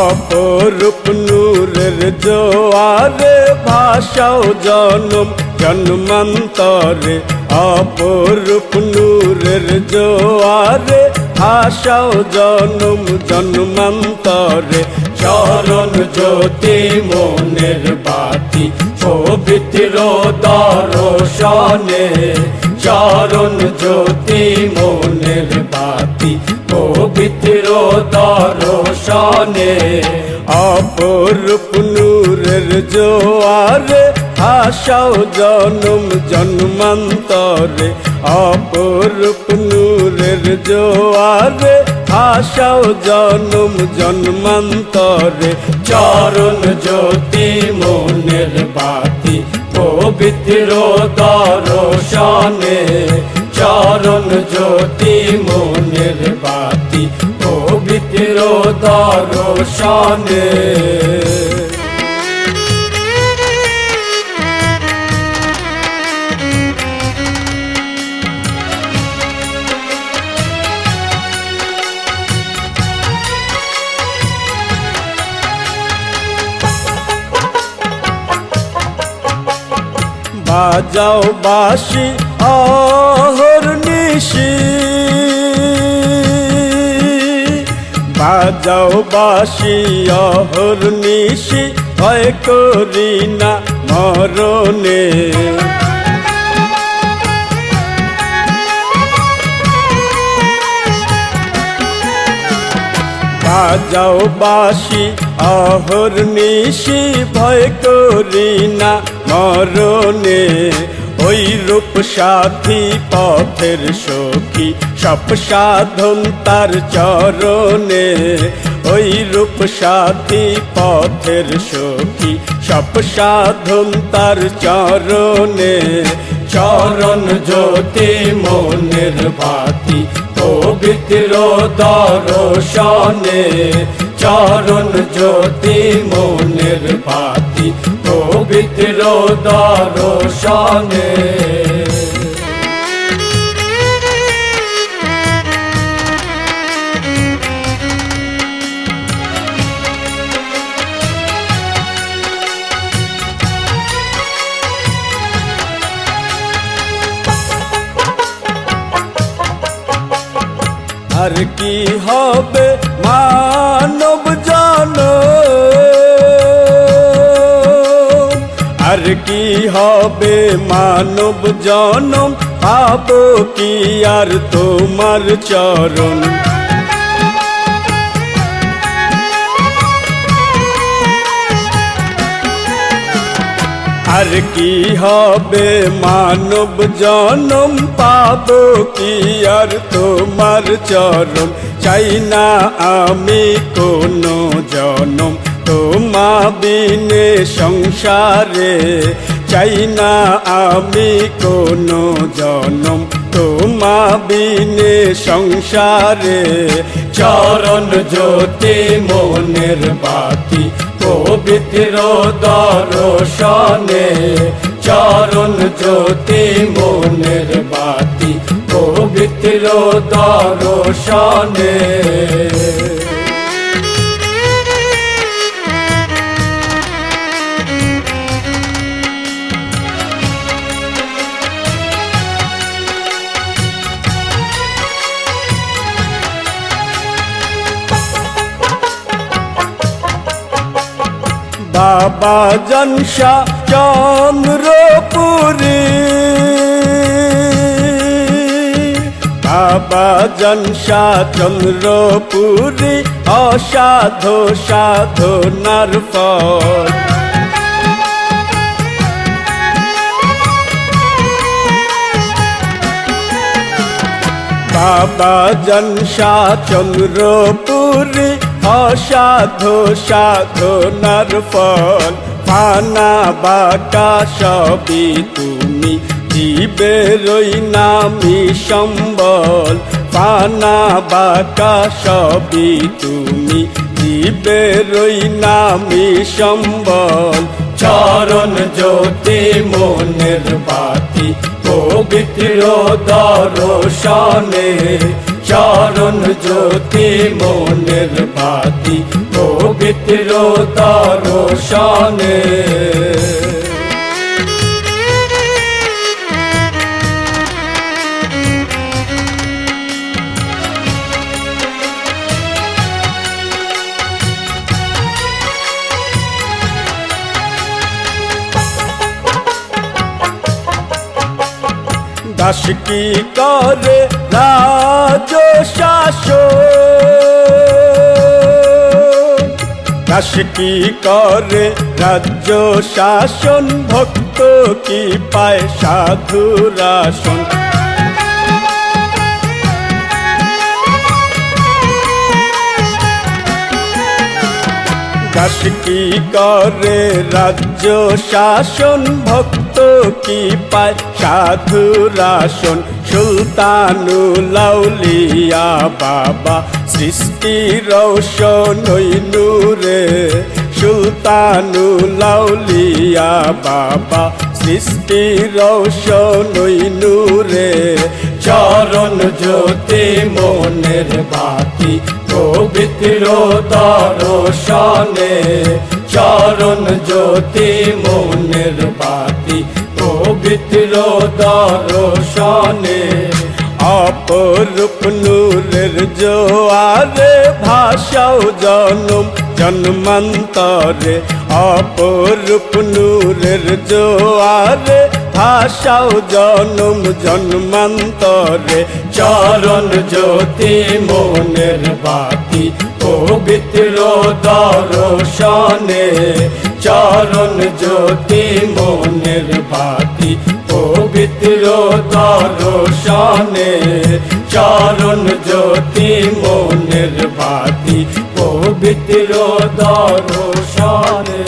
অপরূপ নূরের জোয়ারে ভাষাও জনম জন্মান্তরে, অপরূপ নূরের জোয়ারে ভাষাও জনম জন্মান্তরে। চরণ জ্যোতি মনের বাতি পবিত্র দর্শনে, চরণ জ্যোতি মনের বাতি পবিত্র দর্শনে। অপরূপ নূরের জোয়ারে ভাষাও জনম জন্মান্তরে, অপরূপ নূরের জোয়ারে ভাষাও জনম জন্মান্তরে। চরণ জ্যোতি মনের বাতি পবিত্র দর্শনে, চরণ জ্যোতি মনের বাতি পবিত্র দর্শনে। বাজাও বাঁশি অহর্নিশি, বাজাও বাঁশি অহর্নিশি, ভয় করি না মরণে। বাজাও বাঁশি অহর্নিশি, ভয় করি না মরণে। ওই রূপ সাথী পথের সখী, সব সাধন তার চরণে। ওই রূপ সাথী পথের সখী, সব সাধন তার চরণে। চরণ জ্যোতি মনের বাতি পবিত্র দর্শনে, চরণ জ্যোতি মনের বাতি পবিত্র দর্শনে। আর কি হবে মানব জন, আর কি হবে মানব জনম, পাবো কি আর তোমার চরণ। আর কি হবে মানব জনম, পাবো কি আর তোমার চরণ। চাই না আমি কোনো জনম তোমা বিনে সংসারে, চাই না আমি কোনো জনম তোমা বিনে সংসারে। চরণ জ্যোতি মনের বাতি পবিত্র দর্শনে, চরণ জ্যোতি মনের বাতি পবিত্র দর্শনে। বাবা জনসা চন্দ্রপুরী, বাবা জনসা চন্দ্রপুরী, অসাধু সাধনার ফল। বাবা জনসা চন্দ্রপুরী, অসাধু সাধনার ফল। পানা বাটা সবই তুমি, জীবেরই নামি সম্বল। পানা বাটা সবই তুমি, জীবেরই নামি সম্বল। চরণ জ্যোতি মনের বাতি পবিত্র দর্শনে, চরণ জ্যোতি মনের বাতি পবিত্র দর্শনে। দাস কি করে রাজ শাসন, দাস কি করে রাজ্য শাসন, ভক্ত কি পায় সাধুর আসন। দাস কি করে রাজ্য শাসন, ভক্ত কি পায় সাধুর আসন। সুলতানুল আউলিয়া বাবা সৃষ্টি রৌশন ওই নূরে, সুলতানুল আউলিয়া বাবা সৃষ্টি রৌশন ওই নূরে। চরণ জ্যোতি মনের বাতি পবিত্র দর্শনে, চরণ জ্যোতি মনের বাতি পবিত্র দর্শনে। অপরূপ নূরের জোয়ারে ভাষাও জনম জন্মান্তরে, অপরূপ নূরের জোয়ারে ভাষাও জনম জন্মান্তরে। চরণ জ্যোতি মনের বাতি পবিত্র দর্শনে, চরণ জ্যোতি মনের বাতি পবিত্র দর্শনে, চরণ জ্যোতি মনের বাতি পবিত্র দর্শনে।